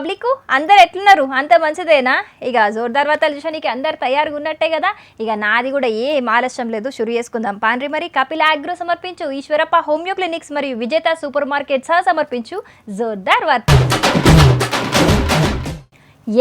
Public అందరు ఎట్లున్నారు? అంత మంచిదేనా? ఇక జోర్దార్ వార్తలు చూసానికి అందరు తయారుగా ఉన్నట్టే కదా. ఇక నాది కూడా ఏం ఆలస్యం లేదు, షురు చేసుకుందాం పాండ్రి. మరి కపిల్ అగ్రో సమర్పించు ఈశ్వరప్ప హోమియో క్లినిక్స్ మరియు విజేత సూపర్ మార్కెట్ సహా సమర్పించు జోర్దార్ వార్తలు.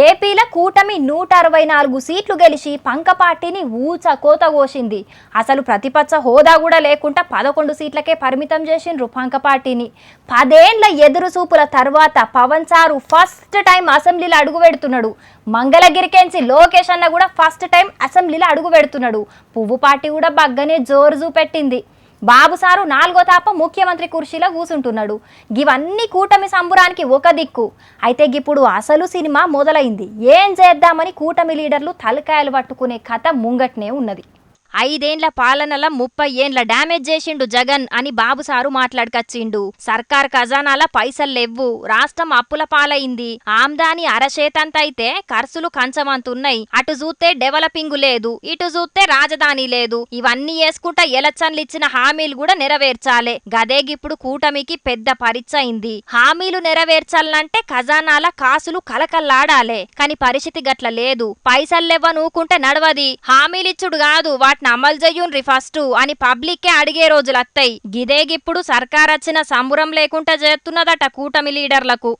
ఏపీలో కూటమి 164 సీట్లు గెలిచి పంక పార్టీని ఊచ కోత కోసింది. అసలు ప్రతిపక్ష హోదా కూడా లేకుండా 11 సీట్లకే పరిమితం చేసిండ్రు పంక పార్టీని. 10 ఏళ్ల ఎదురు చూపుల తర్వాత పవన్ సారు ఫస్ట్ టైం అసెంబ్లీలో అడుగు పెడుతున్నాడు. మంగళగిరికెంచి లోకేష్ అన్న కూడా ఫస్ట్ టైం అసెంబ్లీలో అడుగు పెడుతున్నాడు. పువ్వు పార్టీ కూడా బగ్గనే జోరు చూపెట్టింది. బాబు సారు 4వ తాప ముఖ్యమంత్రి కుర్చీలో కూసుంటున్నాడు. ఇవన్నీ కూటమి సంబురానికి ఒక దిక్కు. అయితే ఇప్పుడు అసలు సినిమా మొదలైంది. ఏం చేద్దామని కూటమి లీడర్లు తలకాయలు పట్టుకునే కథ ముంగట్నే ఉన్నది. 5 ఏళ్ల పాలనల 30 ఏండ్ల డ్యామేజ్ చేసిండు జగన్ అని బాబు సారు మాట్లాడుకొచ్చిండు. సర్కార్ ఖజానాల పైసలు లేవు, రాష్ట్రం అప్పుల పాలైంది, ఆమ్దాని అరచేతంత అయితే ఖర్చులు కంచమంతున్నాయి, అటు చూస్తే డెవలపింగ్ లేదు, ఇటు చూస్తే రాజధాని లేదు. ఇవన్నీ వేసుకుంటా ఎలక్షన్లు ఇచ్చిన హామీలు కూడా నెరవేర్చాలే. గదేగిప్పుడు కూటమికి పెద్ద పరీక్ష అయింది. హామీలు నెరవేర్చాలంటే ఖజానాల కాసులు కలకల్లాడాలే. కాని పరిస్థితి గట్ల లేదు. పైసలు లేవ నూకుంటే నడవది. హామీలిచ్చుడు కాదు, వాటిని అమలు చెయ్యుండ్రి ఫస్ట్ అని పబ్లిక్కే అడిగే రోజులత్తాయి. గిదేగిప్పుడు సర్కార్ వచ్చిన సంబురం లేకుండా చేస్తున్నదట కూటమి లీడర్లకు.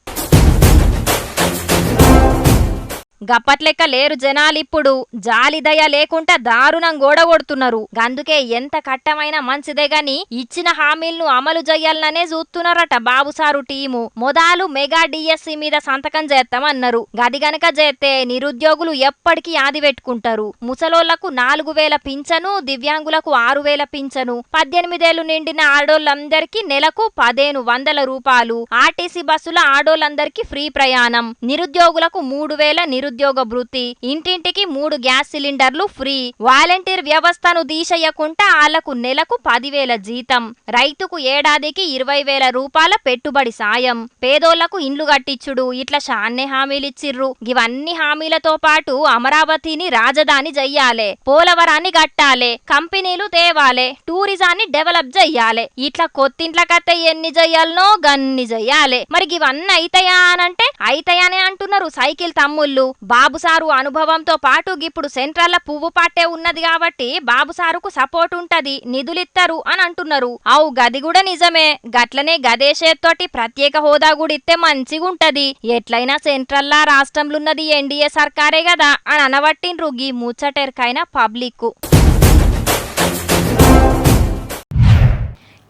గప్పట్లెక్క లేరు జనాలిప్పుడు. జాలిదయ లేకుండా దారుణం గోడగొడుతున్నారు. గందుకే ఎంత కట్టమైనా మంచిదే గాని ఇచ్చిన హామీలను అమలు చెయ్యాలనే చూస్తున్నారట బాబు సారు టీము. మొదలు మెగా డిఎస్సి మీద సంతకం చేస్తామన్నారు. గది గనక చేస్తే నిరుద్యోగులు ఎప్పటికీ ఆది పెట్టుకుంటారు. ముసలోళ్లకు 4000 పింఛను, దివ్యాంగులకు 6000 పింఛను, 18 ఏళ్లు నిండిన ఆడోళ్ళందరికీ నెలకు 1500 రూపాయలు, ఆర్టీసీ బస్సుల ఆడోళ్ళందరికీ ఫ్రీ ప్రయాణం, నిరుద్యోగులకు 3000 నిరుద్యోగ భృతి, ఇంటింటికి 3 గ్యాస్ సిలిండర్లు ఫ్రీ, వాలంటీర్ వ్యవస్థను తీసేయకుండా ఆళ్లకు నెలకు 10,000 జీతం, రైతుకు ఏడాదికి 20,000 రూపాయల పెట్టుబడి సాయం, పేదోళ్లకు ఇండ్లు కట్టించుడు, ఇట్లా షాన్నే హామీలిచ్చిర్రు. ఇవన్నీ హామీలతో పాటు అమరావతిని రాజధాని చెయ్యాలే, పోలవరాన్ని కట్టాలే, కంపెనీలు తేవాలే, టూరిజాన్ని డెవలప్ చెయ్యాలే. ఇట్లా కొత్తింట్లకత్తే ఎన్ని చెయ్యాలనో గన్ని చెయ్యాలే. మరి ఇవన్నీ అయితాయా అనంటే అయితాయనే అంటున్నారు సైకిల్ తమ్ముళ్ళు. బాబు సారు అనుభవంతో పాటు ఇప్పుడు సెంట్రల్ పువ్వు పాటే ఉన్నది కాబట్టి బాబు సారుకు సపోర్ట్ ఉంటది, నిధులిస్తారు అని అంటున్నారు. అవు గది కూడా నిజమే. గట్లనే గదేశేత్తోటి ప్రత్యేక హోదా కూడా ఇస్తే మంచిగుంటది. ఎట్లయినా సెంట్రల్లా రాష్ట్రంలున్నది ఎన్డీఏ సర్కారే కదా అని అనబట్టిండ్రు గీ ముచ్చటెరకైన పబ్లిక్.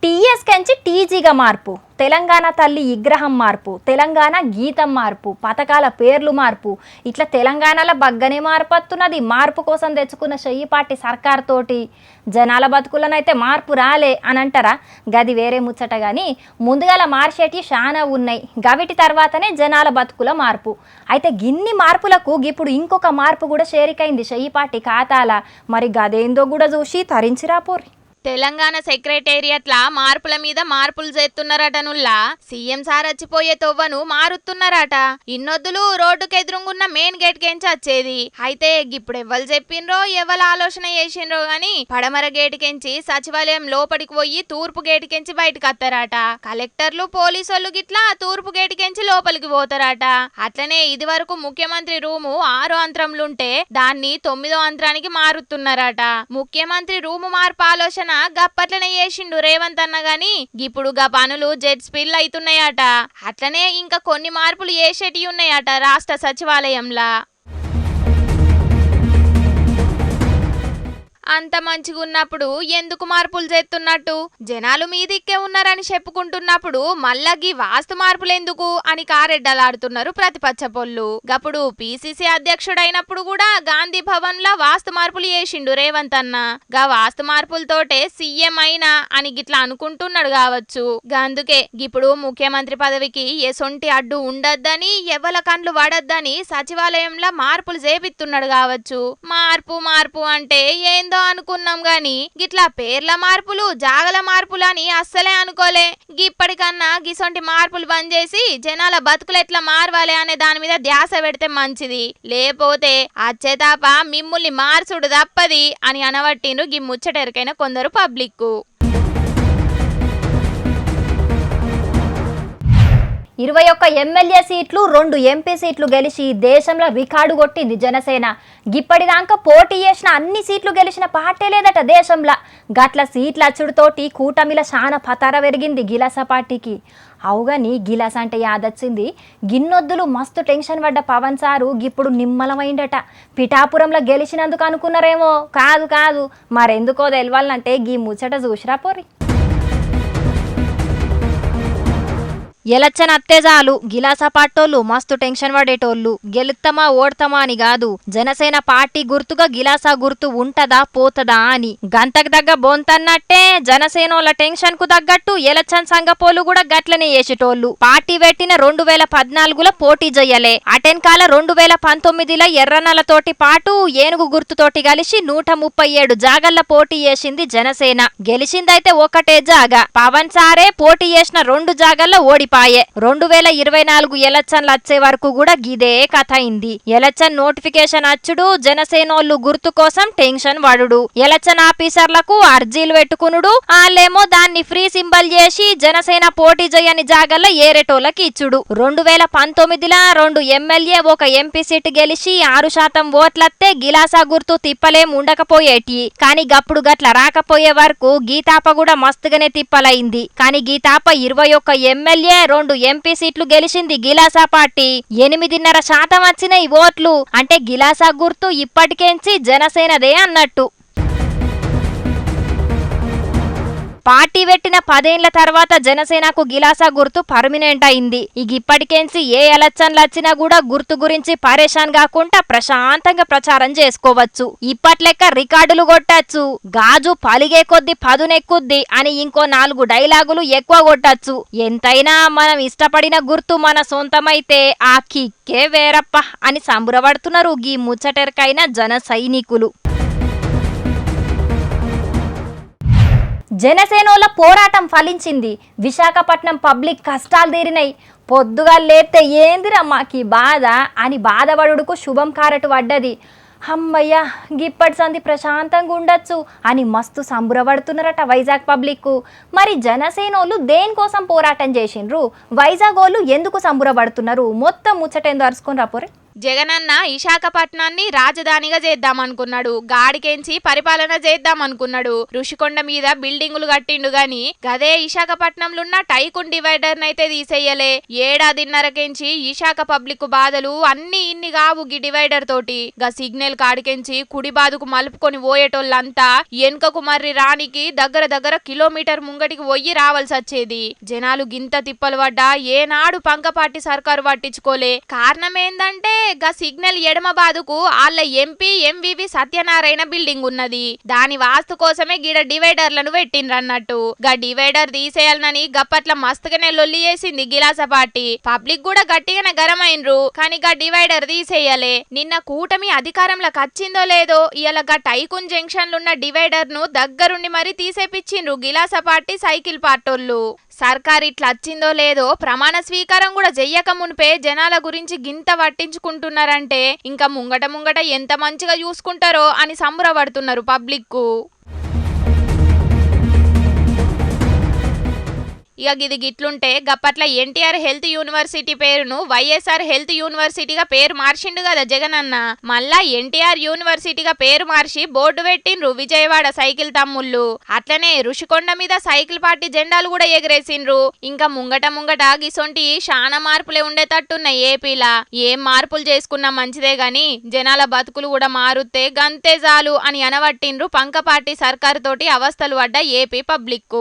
టీఎస్ కంచి టీజీగా మార్పు, తెలంగాణ తల్లి విగ్రహం మార్పు, తెలంగాణ గీతం మార్పు, పథకాల పేర్లు మార్పు, ఇట్లా తెలంగాణలో బగ్గనే మార్పత్తున్నది. మార్పు కోసం తెచ్చుకున్న చెయ్యిపాటి సర్కార్ తోటి జనాల బతుకులనైతే మార్పు రాలే అని అంటారా? గది వేరే ముచ్చట గాని ముందుగాల మార్చేటి చాలా ఉన్నాయి. గవిటి తర్వాతనే జనాల బతుకుల మార్పు. అయితే గిన్ని మార్పులకు ఇప్పుడు ఇంకొక మార్పు కూడా చేరికైంది చెయ్యిపాటి ఖాతాల. మరి గదేందో కూడా చూసి తరించిరా పోరి. తెలంగాణ సెక్రటేరియట్ల మార్పుల మీద మార్పులు చేస్తున్నారట. నుల్లా సీఎం సార్ వచ్చిపోయే తొవ్వను మారుతున్నారట. ఇన్నొద్దులు రోడ్డుకు ఎదురుగున్న మెయిన్ గేట్ కెంచి వచ్చేది. అయితే ఇప్పుడు ఎవ్వరు చెప్పిండ్రో ఎవరు ఆలోచన చేసిండ్రో గాని పడమర గేట్ కెంచి సచివాలయం లోపలికి పోయి తూర్పు గేట్ కెంచి బయటకు వస్తారట. కలెక్టర్లు పోలీసోళ్ళు గిట్లా తూర్పు గేట్ కెంచి లోపలికి పోతారట. అట్లనే ఇది వరకు ముఖ్యమంత్రి రూము 6వ అంతరంలుంటే దాన్ని 9వ అంతరానికి మారుతున్నారట. ముఖ్యమంత్రి రూము మార్పు ఆలోచన గప్పట్లనే చేసిండు రేవంత్ అన్న గాని ఇప్పుడు గా పనులు జెట్ స్పీడ్ అవుతున్నాయట. అట్లనే ఇంకా కొన్ని మార్పులు చేసేటి ఉన్నాయట రాష్ట్ర సచివాలయంలా. అంత మంచిగా ఉన్నప్పుడు ఎందుకు మార్పులు చేస్తున్నట్టు? జనాలు మీదిక్కే ఉన్నారని చెప్పుకుంటున్నప్పుడు మళ్ళీ వాస్తు మార్పులు ఎందుకు అని కారెడ్డలాడుతున్నారు ప్రతిపక్ష పొల్లు. గప్పుడు పిసిసి అధ్యక్షుడైనప్పుడు కూడా గాంధీ భవన్ లా వాస్తు మార్పులు చేసిండు రేవంత్ అన్న. గా వాస్తు మార్పులతోటే సీఎం అయినా అని గిట్లా అనుకుంటున్నాడు కావచ్చు. అందుకే ఇప్పుడు ముఖ్యమంత్రి పదవికి ఎసొంటి అడ్డు ఉండద్దని ఎవల కండ్లు పడద్దని సచివాలయంలో మార్పులు చేపిస్తున్నాడు కావచ్చు. మార్పు మార్పు అంటే ఏందో అనుకున్నాం గాని గిట్లా పేర్ల మార్పులు జాగల మార్పులు అని అస్సలే అనుకోలే. గిప్పటికన్నా గిసొంటి మార్పులు బంద్ చేసి జనాల బతుకులు ఎట్లా మారవాలి అనే దాని మీద ధ్యాస పెడితే మంచిది. లేకపోతే అచ్చేతాప మిమ్ముల్ని మార్చుడు తప్పది అని అనబట్టిండ్రు గి ముచ్చటెరకైన కొందరు పబ్లిక్. 21 ఎమ్మెల్యే సీట్లు 2 ఎంపీ సీట్లు గెలిచి దేశంలో రికార్డు కొట్టింది జనసేన. గిప్పటిదాకా పోటీ చేసిన అన్ని సీట్లు గెలిచిన పార్టీ లేదట దేశంలో. గట్ల సీట్ల అచ్చుడుతోటి కూటమిల శాన పతార పెరిగింది గిలాస పార్టీకి. అవుగాని గిలాస అంటే యాదొచ్చింది. గిన్నొద్దులు మస్తు టెన్షన్ పడ్డ పవన్ సారు ఇప్పుడు నిమ్మలమైందట. పిఠాపురంలో గెలిచినందుకు అనుకున్నారేమో, కాదు మరెందుకో తెలవాలంటే గీ ముచ్చట చూసిరా పోరి. ఎలక్షన్ అత్తేజాలు గిలాస పాటోళ్ళు మస్తు టెన్షన్ పడేటోళ్ళు. గెలుత్తమా ఓడతామా అని కాదు, జనసేన పార్టీ గుర్తుగా గిలాస గుర్తు ఉంటదా పోతదా అని. గంతకు దగ్గ బొంతన్నట్టే జనసేనోళ్ళ టెన్షన్ కు తగ్గట్టు ఎలక్షన్ సంఘపోలు కూడా గట్లనే చేసేటోళ్ళు. పార్టీ పెట్టిన 2014లో పోటీ చెయ్యలే. అటెన్కాల 2019లో ఎర్రనలతోటి పాటు ఏనుగు గుర్తుతోటి కలిసి 137 జాగల్ల పోటీ చేసింది జనసేన. గెలిచిందైతే ఒకటే జాగా. పవన్ సారే పోటీ చేసిన 2 జాగల్లో ఓడి 2024 ఎలక్షన్లు వచ్చే వరకు కూడా గిదే కథ అయింది. ఎలక్షన్ నోటిఫికేషన్ అచ్చుడు, జనసేనోళ్ళు గుర్తు కోసం టెన్షన్ పడుడు, ఎలక్షన్ ఆఫీసర్లకు అర్జీలు పెట్టుకునుడు, వాళ్ళేమో దాన్ని ఫ్రీ సింబల్ చేసి జనసేన పోటీ చేయని జాగల్లో ఏరేటోళ్ళకి ఇచ్చుడు. 2019లో 2 ఎమ్మెల్యే 1 ఎంపీ సీటు గెలిచి 6% ఓట్లత్తే గిలాసా గుర్తు తిప్పలేం ఉండకపోయేటి. కానీ గప్పుడు గట్ల రాకపోయే వరకు గీతాప కూడా మస్తుగానే తిప్పలైంది. కానీ గీతాప 21 ఎమ్మెల్యే 2 ఎంపీ సీట్లు గెలిచింది గిలాసా పార్టీ. 8.5% వచ్చినాయి ఓట్లు. అంటే గిలాసా గుర్తు ఇప్పటికేంచి జనసేనదే అన్నట్టు. పార్టీ పెట్టిన 10 ఏళ్ల తర్వాత జనసేనకు గిలాసా గుర్తు పర్మినెంట్ అయింది. ఇప్పటికేంచి ఏ ఎలక్షన్లు వచ్చినా కూడా గుర్తు గురించి పరేషాన్ కాకుండా ప్రశాంతంగా ప్రచారం చేసుకోవచ్చు. ఇప్పట్లెక్క రికార్డులు కొట్టచ్చు. గాజు పలిగే కొద్ది పదునెక్కుద్ది అని ఇంకో 4 డైలాగులు ఎక్కువ కొట్టచ్చు. ఎంతైనా మనం ఇష్టపడిన గుర్తు మన సొంతమైతే ఆ కిక్కే వేరప్ప అని సంబరపడుతున్నారు గీ ముచ్చటెరకైన జన సైనికులు. జనసేనోళ్ళ పోరాటం ఫలించింది. విశాఖపట్నం పబ్లిక్ కష్టాలు తీరినాయి. పొద్దుగా లేతే ఏందిరా మాకి బాధ అని బాధపడుడుకు శుభం కారటు పడ్డది. అమ్మయ్య గిప్పటి సంది ప్రశాంతంగా ఉండొచ్చు అని మస్తు సంబరపడుతున్నారట వైజాగ్ పబ్లిక్. మరి జనసేనోళ్ళు దేనికోసం పోరాటం చేసిండ్రు, వైజాగ్ వాళ్ళు ఎందుకు సంబరపడుతున్నారు, మొత్తం ముచ్చటేందో అరుచుకొని రాపోరే. జగనన్న విశాఖపట్నాన్ని రాజధానిగా చేద్దామనుకున్నాడు. గాడికెంచి పరిపాలన చేద్దామనుకున్నాడు. ఋషికొండ మీద బిల్డింగులు కట్టిండు గాని గదే విశాఖపట్నంలో ఉన్న టైకున్ డివైడర్ నైతే తీసేయలే. ఏడాదిన్నరకెంచి విశాఖ పబ్లిక్ బాధలు అన్ని ఇన్ని కావు గి డివైడర్ తోటి. గా సిగ్నల్ కాడికెంచి కుడి బాదుకు మలుపుకొని పోయేటోళ్ళంతా ఎన్కకు మర్రి రానికి దగ్గర కిలోమీటర్ ముంగటికి పోయి రావాల్సి వచ్చేది. జనాలు గింత తిప్పలు పడ్డా ఏనాడు పంకపాటి సర్కారు పట్టించుకోలే. కారణం ఏందంటే గా సిగ్నల్ ఎడమ బాదుకు ఆళ్ళ ఎంపీ ఎంవివి సత్యనారాయణ బిల్డింగ్ ఉన్నది. దాని వాస్తు కోసమే గిడ డివైడర్లను పెట్టిండ్రన్నట్టు. గా డివైడర్ తీసేయాలనని గప్పట్ల మస్తుగానే లొల్లి చేసింది గిలాస పార్టీ. పబ్లిక్ కూడా గట్టిగానే గరమైండ్రు. కానీ గా డివైడర్ తీసేయలే. నిన్న కూటమి అధికారంలోకి వచ్చిందో లేదో ఇయాల గా టైకున్ జంక్షన్ ఉన్న డివైడర్ ను దగ్గరుండి మరి తీసేపిచ్చిండ్రు గిలాస పార్టీ సైకిల్ పార్టోళ్ళు. సర్కార్ ఇట్లా వచ్చిందో లేదో ప్రమాణ స్వీకారం కూడా చెయ్యక మునిపే జనాల గురించి గింత పట్టించుకుంటున్నారంటే ఇంకా ముంగట ఎంత మంచిగా చూసుకుంటారో అని సంబరపడుతున్నారు పబ్లిక్. ఇక గిది గిట్లుంటే గప్పట్ల ఎన్టీఆర్ హెల్త్ యూనివర్సిటీ పేరును వైఎస్ఆర్ హెల్త్ యూనివర్సిటీగా పేరు మార్చిండు కదా జగనన్న. మళ్ళా ఎన్టీఆర్ యూనివర్సిటీగా పేరు మార్చి బోర్డు పెట్టిండ్రు విజయవాడ సైకిల్ తమ్ముళ్ళు. అట్లనే ఋషికొండ మీద సైకిల్ పార్టీ జెండాలు కూడా ఎగరేసిండ్రు. ఇంకా ముంగట గిసొంటి శానా మార్పులే ఉండేటట్టున్నాయి ఏపీలా. ఏం మార్పులు చేసుకున్నా మంచిదే గాని జనాల బతుకులు కూడా మారుతే గంతే చాలు అని అనవట్టిండ్రు పంకపార్టీ సర్కారు తోటి అవస్థలు పడ్డ ఏపీ పబ్లిక్.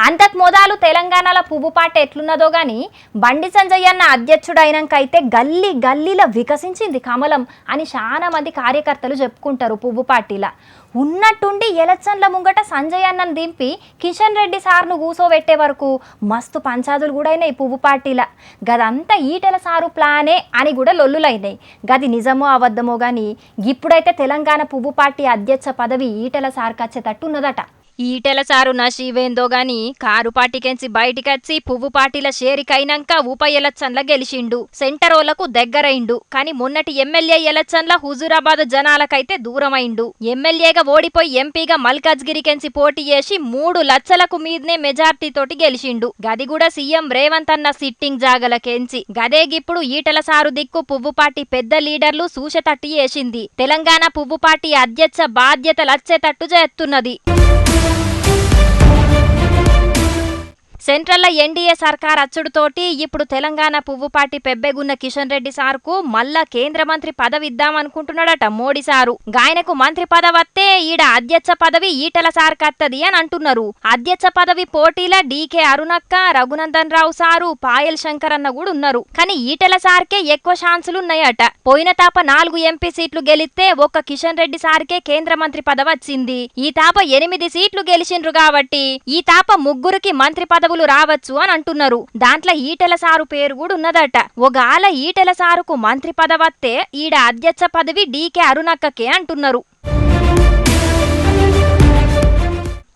అంతకు మొదలు తెలంగాణలో పువ్వుపాట ఎట్లున్నదో గాని బండి సంజయ్ అన్న అధ్యక్షుడైనాకైతే గల్లీల వికసించింది కమలం అని చాలా మంది కార్యకర్తలు చెప్పుకుంటారు. పువ్వు పార్టీలా ఉన్నట్టుండి ఎలక్షన్ల ముంగట సంజయ్ అన్నను దింపి కిషన్ రెడ్డి సార్ను కూసోబెట్టే వరకు మస్తు పంచాదులు కూడా అయినాయి పువ్వు పార్టీలా. గదంతా ఈటెల సారు ప్లానే అని కూడా లొల్లులైనాయి. గది నిజమో అబద్ధమో గాని ఇప్పుడైతే తెలంగాణ పువ్వు పార్టీ అధ్యక్ష పదవి ఈటెల సార్కి వచ్చేటట్టు ఉన్నదట. ఈటెల సారు నషీవేందో గాని కారు పార్టీకెంచి బయటికొచ్చి పువ్వు పార్టీల షేరికైనాక ఉప ఎలక్షన్ల గెలిచిండు. సెంటరోళ్లకు దగ్గరైండు. కాని మొన్నటి ఎమ్మెల్యే ఎలక్షన్ల హుజూరాబాద్ జనాలకైతే దూరమైండు. ఎమ్మెల్యేగా ఓడిపోయి ఎంపీగా మల్కాజ్గిరికెంచి పోటీ చేసి 3 లక్షలకు మీదనే మెజార్టీతోటి గెలిచిండు. గది కూడా సీఎం రేవంత్ అన్న సిట్టింగ్ జాగలకెంచి. గదేగిప్పుడు ఈటెల సారు దిక్కు పువ్వు పార్టీ పెద్ద లీడర్లు సూచెతట్టు చేసింది. తెలంగాణ పువ్వు పార్టీ అధ్యక్ష బాధ్యతలచ్చేటట్టు చేస్తున్నది. సెంట్రల్ ఎన్డీఏ సర్కార్ అచ్చుడుతోటి ఇప్పుడు తెలంగాణ పువ్వు పార్టీ పెబ్బెగున్న కిషన్ రెడ్డి సార్కు మళ్ళా కేంద్ర మంత్రి పదవి ఇద్దామనుకుంటున్నాడట మోడీ సారు. గాయనకు మంత్రి పదవత్తే ఈడ అధ్యక్ష పదవి ఈటెల సార్ కత్తది అని అంటున్నారు. అధ్యక్ష పదవి పోటీల డీకే అరుణక్క, రఘునందన్ రావు సారు, పాయల్ శంకర్ అన్న కూడా ఉన్నారు. కానీ ఈటెల సార్కే ఎక్కువ ఛాన్సులున్నాయట. పోయిన తాప 4 ఎంపీ సీట్లు గెలిస్తే ఒక్క కిషన్ రెడ్డి సార్కే కేంద్ర మంత్రి పదవి వచ్చింది. ఈ తాప 8 సీట్లు గెలిచిండ్రు కాబట్టి ఈ తాప 3కి మంత్రి పదవులు రావచ్చు అని అంటున్నారు. దాంట్లో ఈటెల సారు పేరు కూడా ఉన్నదట. ఒకగాల ఈటెల సారుకు మంత్రి పదవత్తే ఈడ అధ్యక్ష పదవి డీకే అరుణక్కకే అంటున్నారు.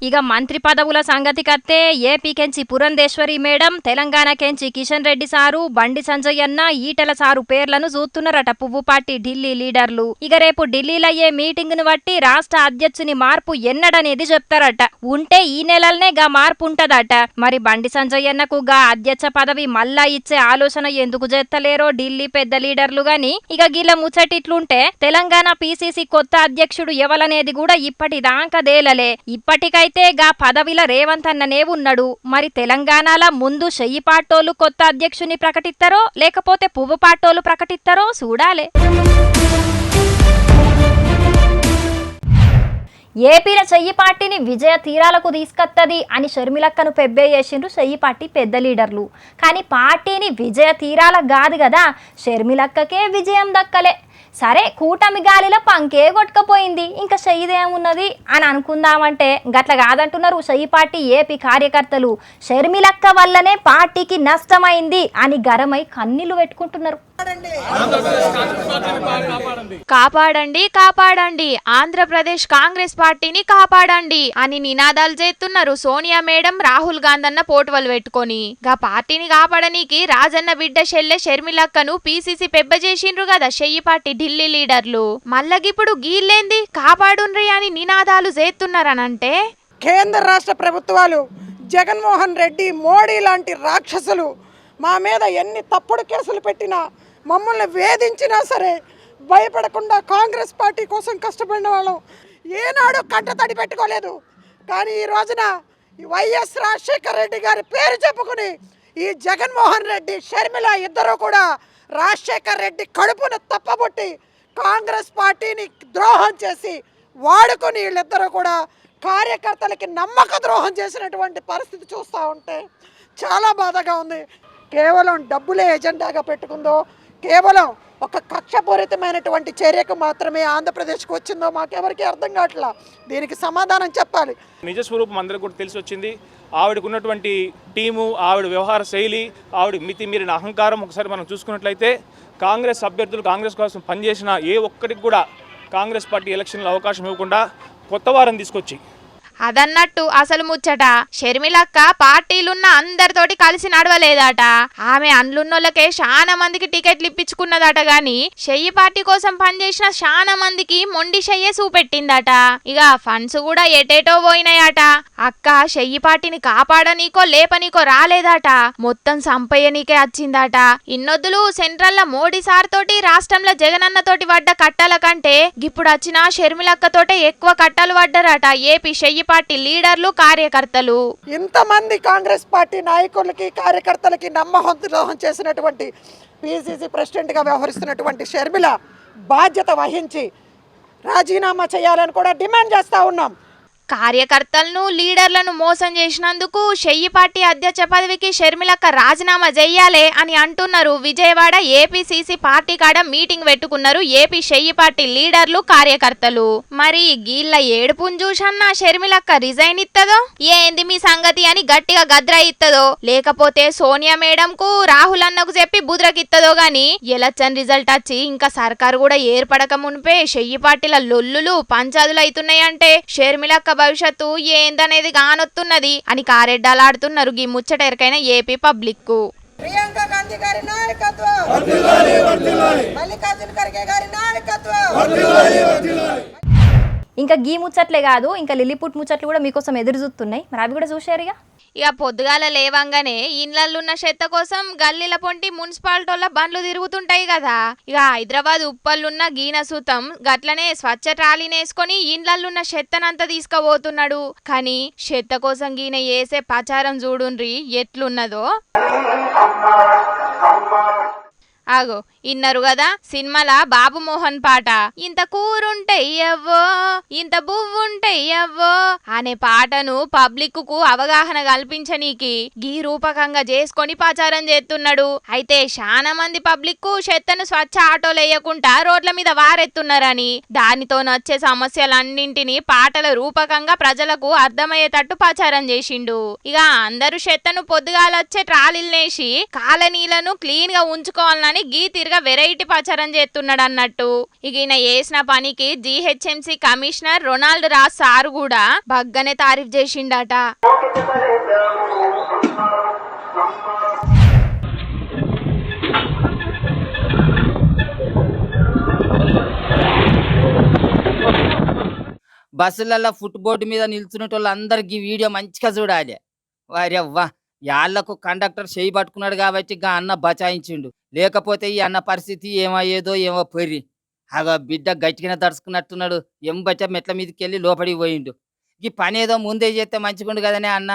ఇక మంత్రి పదవుల సంగతికత్తే ఏపీకెంచి పురంధేశ్వరి మేడం, తెలంగాణకెంచి కిషన్ రెడ్డి సారు, బండి సంజయ్ అన్న, ఈటెల సారు పేర్లను చూస్తున్నారట పువ్వు పార్టీ ఢిల్లీ లీడర్లు. ఇక రేపు ఢిల్లీలో అయ్యే మీటింగ్ ను బట్టి రాష్ట్ర అధ్యక్షుని మార్పు ఎన్నడనేది చెప్తారట. ఉంటే ఈ నెలలనే గా మార్పు ఉంటదట. మరి బండి సంజయ్ అన్నకు గా అధ్యక్ష పదవి మళ్ళా ఇచ్చే ఆలోచన ఎందుకు చేస్తలేరో ఢిల్లీ పెద్ద లీడర్లు గాని. ఇక గిల్ల ముచ్చటిట్లుంటే తెలంగాణ పీసీసీ కొత్త అధ్యక్షుడు ఎవలనేది కూడా ఇప్పటిదాకా దేలలే. ఇప్పటికైతే గా పదవిలో రేవంత్ అన్ననే ఉన్నాడు. మరి తెలంగాణలో ముందు చెయ్యి పాటోలు కొత్త అధ్యక్షుని ప్రకటిస్తారో లేకపోతే పువ్వు పాటోలు ప్రకటిస్తారో చూడాలే. ఏపీల చెయ్యి పార్టీని విజయ తీరాలకు తీసుకొత్తది అని షర్మిలక్కను పెబ్బే చేసిండ్రు చెయ్యి పార్టీ పెద్ద లీడర్లు. కానీ పార్టీని విజయ తీరాలకు కాదు కదా, షర్మిలక్కకే విజయం దక్కలే. సరే కూటమి గాలిలో పంకే కొట్టుకపోయింది, ఇంకా చెయ్యిదేమున్నది అని అనుకుందామంటే గట్ల కాదంటున్నారు చెయ్యి పార్టీ ఏపీ కార్యకర్తలు. షర్మిలక్క వల్లనే పార్టీకి నష్టమైంది అని గరమై కన్నీళ్లు పెట్టుకుంటున్నారు. కాపాడండి కాపాడండి ఆంధ్రప్రదేశ్ కాంగ్రెస్ పార్టీని కాపాడండి అని నినాదాలు చేస్తున్నారు సోనియా మేడం, రాహుల్ గాంధీ అన్న పోటువలు పెట్టుకొని. గా పార్టీని కాపాడనీకి రాజన్న బిడ్డ షెల్లె షర్మిలక్కను పీసీసీ పెబ్బ చేసిండ్రు కదా చెయ్యి పార్టీ ఢిల్లీ లీడర్లు. మళ్ళగిప్పుడు గీళ్ళేంది కాపాడుండ్రి అని నినాదాలు చేస్తున్నారనంటే కేంద్ర రాష్ట్ర ప్రభుత్వాలు జగన్మోహన్ రెడ్డి, మోడీ లాంటి రాక్షసులు మా మీద ఎన్ని తప్పుడు కేసులు పెట్టినా, మమ్మల్ని వేధించినా సరే భయపడకుండా కాంగ్రెస్ పార్టీ కోసం కష్టపడిన వాళ్ళం ఏనాడు కంటతడి పెట్టుకోలేదు. కానీ ఈ రోజున వైఎస్ రాజశేఖర రెడ్డి గారి పేరు చెప్పుకుని ఈ జగన్మోహన్ రెడ్డి, షర్మిల ఇద్దరు కూడా రాజశేఖర రెడ్డి కడుపును తప్పబొట్టి కాంగ్రెస్ పార్టీని ద్రోహం చేసి వాడుకొని వీళ్ళిద్దరూ కూడా కార్యకర్తలకి నమ్మక ద్రోహం చేసినటువంటి పరిస్థితి చూస్తూ ఉంటే చాలా బాధగా ఉంది. కేవలం డబ్బులే ఎజెండాగా పెట్టుకుందో, కేవలం ఒక కక్షపూరితమైనటువంటి చర్యకు మాత్రమే ఆంధ్రప్రదేశ్కి వచ్చిందో మాకెవరికి అర్థం కావట్లా. దీనికి సమాధానం చెప్పాలి. నిజస్వరూపం అందరికీ కూడా తెలిసి వచ్చింది. ఆవిడకు ఉన్నటువంటి టీము, ఆవిడ వ్యవహార శైలి, ఆవిడ మితిమీరిన అహంకారం ఒకసారి మనం చూసుకున్నట్లయితే కాంగ్రెస్ అభ్యర్థులు కాంగ్రెస్ కోసం పనిచేసిన ఏ ఒక్కరికి కూడా కాంగ్రెస్ పార్టీ ఎలక్షన్లో అవకాశం ఇవ్వకుండా కొత్త వారిని తీసుకొచ్చి అదన్నట్టు అసలు ముచ్చట షర్మిలక్క పార్టీలున్న అందరితోటి కలిసి నడవలేదట. ఆమె అండ్లున్నోళ్ళకే చాలా మందికి టికెట్లు ఇప్పించుకున్నదట. గాని షెయ్యి పార్టీ కోసం పనిచేసిన చాలా మందికి మొండి షెయ్యే చూపెట్టిందట. ఇక ఫండ్స్ కూడా ఎటేటో పోయినాయట. అక్క షెయ్యి పార్టీని కాపాడనీకో లేపనీకో రాలేదట, మొత్తం సంపయ్యనీకే వచ్చిందట. ఇన్నొద్దులు సెంట్రల్ మోడీ సార్ తోటి, రాష్ట్రంలో జగనన్న తోటి పడ్డ కట్టల కంటే ఇప్పుడు వచ్చిన షర్మిలక్కతోటే ఎక్కువ కట్టలు పడ్డారట ఏపీ షెయ్యి పార్టీ లీడర్లు, కార్యకర్తలు. ఇంతమంది కాంగ్రెస్ పార్టీ నాయకులకి, కార్యకర్తలకి నమ్మహం చేసినటువంటి పిసిసి ప్రెసిడెంట్ గా వ్యవహరిస్తున్నటువంటి షర్మిల బాధ్యత వహించి రాజీనామా చేయాలని కూడా డిమాండ్ చేస్తా ఉన్నాం. కార్యకర్తలను, లీడర్లను మోసం చేసినందుకు షెయ్యి పార్టీ అధ్యక్ష పదవికి షర్మిలక్క రాజీనామా చెయ్యాలే అని అంటున్నారు. విజయవాడ ఏపీసీసీ పార్టీ కాడ మీటింగ్ పెట్టుకున్నారు ఏపీ షెయ్యి పార్టీ లీడర్లు, కార్యకర్తలు. మరి గీళ్ళ ఏడుపును చూసన్నా షర్మిలక్క రిజైన్ ఇత్తదో, ఏంది మీ సంగతి అని గట్టిగా గద్ర ఇత్తదో, లేకపోతే సోనియా మేడం కు, రాహుల్ అన్నకు చెప్పి బుద్రకిత్తదో గాని ఎలక్షన్ రిజల్ట్ వచ్చి ఇంకా సర్కారు కూడా ఏర్పడక మునిపే షెయ్యి పార్టీల లొల్లులు పంచాదులు అవుతున్నాయంటే షర్మిలక్క భవిష్యత్తు ఏందనేది కానొత్తున్నది అని కారెడ్డాలాడుతున్నారు గీ ముచ్చట ఎరకైన ఏపీ పబ్లిక్. ప్రియాంక గాంధీ గారి నాయకత్వం, మల్లికార్జున ఖర్గే గారి నాయకత్వం. ఇంకా గీ ముచ్చట్లే కాదు, ఇంకా లిల్లీపుట్ ముచ్చట్లు కూడా మీకోసం ఎదురు చూస్తున్నాయి. మరి అవి కూడా చూశారుగా. ఇక పొద్దుగాల లేవంగానే ఇండ్లల్లున్న చెత్త కోసం గల్లీల పొంటి మున్సిపాలిటీల బండ్లు తిరుగుతుంటాయి కదా. ఇక హైదరాబాద్ ఉప్పల్లున్న గీన సూతం గట్లనే స్వచ్ఛ ట్రాలీనేసుకొని ఇండ్లల్లున్న చెత్తనంతా తీసుకుపోతున్నాడు. కానీ చెత్త కోసం గీన వేసే ప్రచారం చూడుండ్రి ఎట్లున్నదో. ఆగో ఇన్నరు కదా సినిమాల బాబు మోహన్ పాట, ఇంత కూరుంటే అవ్వో ఇంత బువ్వుంటే అవ్వో అనే పాటను పబ్లిక్ కు అవగాహన కల్పించనీకి గీ రూపకంగా చేసుకొని ప్రచారం చేస్తున్నాడు. అయితే చాలా మంది పబ్లిక్ కు చెత్తను స్వచ్ఛ ఆటోలు వేయకుండా రోడ్ల మీద వారెత్తున్నారని, దానితో వచ్చే సమస్యలన్నింటినీ పాటల రూపకంగా ప్రజలకు అర్థమయ్యేటట్టు ప్రచారం చేసిండు. ఇక అందరూ చెత్తను పొద్దుగాలొచ్చే ట్రాలీలనేసి కాలనీలను క్లీన్ గా ఉంచుకోవాలని గీ తిరగ వెరైటీ ప్రచారం చేస్తున్నాడు అన్నట్టు. ఇక ఈయన చేసిన పనికి GHMC commissioner Ronald Raj sir కూడా బగ్గనే తారీఫ్ చేసిండట. బస్సులలో ఫుట్బోర్డు మీద నిల్చునేటోళ్ళు అందరికి వీడియో మంచిగా చూడాలి. వారెవ్వా యాళ్లకు కండక్టర్ చేయి పట్టుకున్నాడు కాబట్టి గా అన్న బచాయించిండు, లేకపోతే ఈ అన్న పరిస్థితి ఏమయ్యేదో ఏమో పొర్రి. అగో బిడ్డ గట్టిగానే దడుచుకున్నట్టున్నాడు, ఎంబట్టే మెట్ల మీదకి వెళ్ళి లోపలికి పోయిండు. ఈ పని ఏదో ముందే చేస్తే మంచిగుండు కదనే అన్న.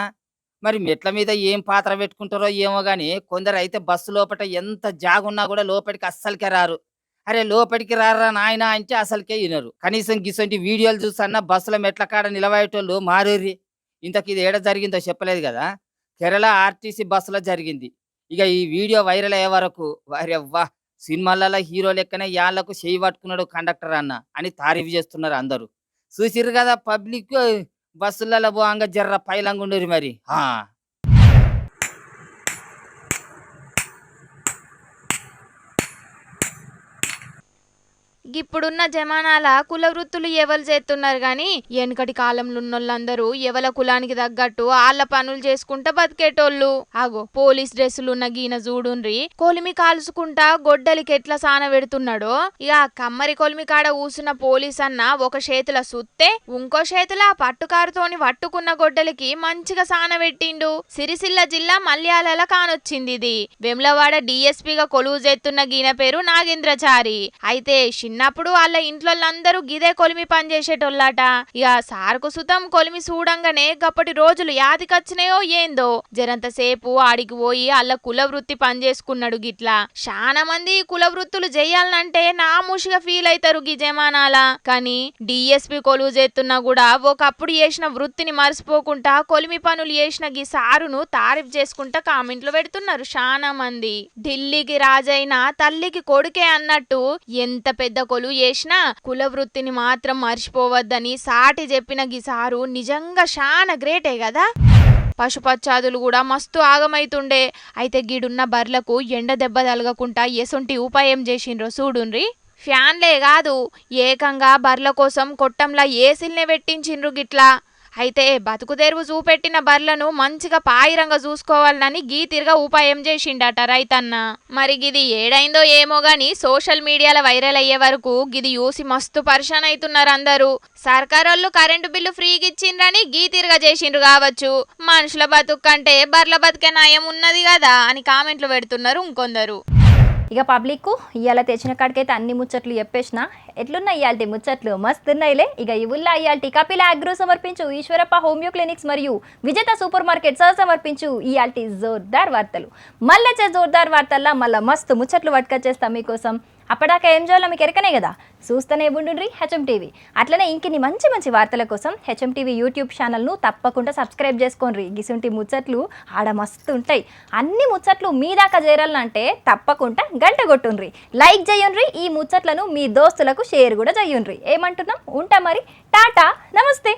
మరి మెట్ల మీద ఏం పాత్ర పెట్టుకుంటారో ఏమో గాని కొందరు అయితే బస్సు లోపల ఎంత జాగున్నా కూడా లోపలికి అస్సలకే రారు. అరే లోపలికి రారా నాయన అంటే అసలుకే వినరు. కనీసం గిసంటి వీడియోలు చూసన్నా బస్సుల మెట్ల కాడ నిలబడేటోళ్ళు మారేర్రి. ఇంతకు ఇది ఏడ జరిగిందో చెప్పలేదు కదా, కేరళ ఆర్టీసీ బస్సులో జరిగింది. ఇక ఈ వీడియో వైరల్ అయ్యే వరకు వారెవ్వా సినిమాలలో హీరో లెక్కనే యాళ్లకు చేయి పట్టుకున్నాడు కండక్టర్ అన్న అని తారీఫ్ చేస్తున్నారు అందరూ. చూసిర్రు కదా పబ్లిక్ బస్సులలో పోంగా జర్ర పైలంగుండరు మరి. ఇప్పుడున్న జమానాల కుల వృత్తులు ఎవరు చేస్తున్నారు గాని వెనకటి కాలంలో ఉన్నోళ్ళందరూ ఎవల కులానికి తగ్గట్టు ఆళ్ళ పనులు చేసుకుంటా బతికేటోళ్ళు. ఆగో పోలీస్ డ్రెస్సులున్న గీన చూడుండ్రి కొలిమి కాల్చుకుంటా గొడ్డలికి ఎట్లా సాన పెడుతున్నాడో. ఇక కమ్మరి కొలిమి కాడ ఊసిన పోలీస్ అన్న ఒక చేతుల సుత్తే ఇంకో చేతుల పట్టుకారుతోని పట్టుకున్న గొడ్డలికి మంచిగా సాన పెట్టిండు. సిరిసిల్ల జిల్లా మల్యాల కానొచ్చింది ఇది. వెమ్లవాడ డిఎస్పీగా కొలువు చేస్తున్న గీన పేరు నాగేంద్రచారి. అయితే చిన్నప్పుడు వాళ్ళ ఇంట్లోళ్ళందరూ గిదే కొలిమి పని చేసేటోళ్ళట. ఇక సార్కు సుతం కొలిమి చూడంగానే గప్పటి రోజులు యాదికొచ్చినాయో ఏందో జరంతసేపు ఆడికి పోయి వాళ్ళ కుల వృత్తి పని చేసుకున్నాడు. గిట్లా చాలా మంది కుల వృత్తులు చేయాలంటే నామూషిగా ఫీల్ అవుతారు గీ జమానాల. కానీ డిఎస్పీ కొలువు చేస్తున్నా కూడా ఒకప్పుడు చేసిన వృత్తిని మర్చిపోకుండా కొలిమి పనులు చేసిన గీ సారును తారీఫ్ చేసుకుంటా కామెంట్లు పెడుతున్నారు చాలా మంది. ఢిల్లీకి రాజైన తల్లికి కొడుకే అన్నట్టు ఎంత పెద్ద కొలువు చేసినా కుల వృత్తిని మాత్రం మర్చిపోవద్దని సాటి చెప్పిన గిసారు నిజంగా చాలా గ్రేటే కదా. పశుపచ్చాదులు కూడా మస్తు ఆగమైతుండే. అయితే గీడున్న బర్లకు ఎండ దెబ్బ తలగకుండా ఎసొంటి ఉపాయం చేసిండ్రో చూడుండ్రి. ఫ్యాన్లే కాదు ఏకంగా బర్ల కోసం కొట్టంలా ఏసిల్నే పెట్టించిండ్రు గిట్లా. అయితే బతుకు తెరువు చూపెట్టిన బర్లను మంచిగా పాయిరంగా చూసుకోవాలని గీ తిరగా ఉపాయం చేసిండట రైతన్న. మరి గిది ఏడైందో ఏమో గాని సోషల్ మీడియాలో వైరల్ అయ్యే వరకు గిది చూసి మస్తు పరిశాన్ అవుతున్నారు అందరూ. సర్కారోళ్ళు కరెంటు బిల్లు ఫ్రీగా ఇచ్చిండ్రని గీ తిరగా చేసిండ్రు కావచ్చు. మనుషుల బతుకు కంటే బర్ల బతుకే నయం ఉన్నది కదా అని కామెంట్లు పెడుతున్నారు ఇంకొందరు. ఇక పబ్లిక్ ఇవాళ తెచ్చిన కాడికైతే అన్ని ముచ్చట్లు చెప్పేసిన. ఎట్లున్నాయి ఇవాళ ముచ్చట్లు? మస్తున్నాయిలే. ఇక ఇవుల్లా ఇవాళ కపిల అగ్రో సమర్పించు ఈశ్వరప్ప హోమియో క్లినిక్స్ మరియు విజేత సూపర్ మార్కెట్ సమర్పించు ఇవాళ జోర్దార్ వార్తలు. మళ్ళీ జోర్దార్ వార్తల్లో మళ్ళీ మస్తు ముచ్చట్లు పట్టుకొచ్చేస్తాం మీకోసం. అప్పటిదాకా ఏం చేయాలో మీకు ఎరకనే కదా, చూస్తూనే ఉండుండ్రి హెచ్ఎం టీవీ. అట్లనే ఇంకిన్ని మంచి మంచి వార్తల కోసం హెచ్ఎం టీవీ యూట్యూబ్ ఛానల్ను తప్పకుండా సబ్స్క్రైబ్ చేసుకోండి. గిసుంటి ముచ్చట్లు ఆడ మస్తు ఉంటాయి. అన్ని ముచ్చట్లు మీ దాకా చేరాలంటే తప్పకుండా గంట కొట్టుండ్రి, లైక్ చేయండి. ఈ ముచ్చట్లను మీ దోస్తులకు షేర్ కూడా చేయండి. ఏమంటున్నాం? ఉంటా మరి. టాటా, నమస్తే.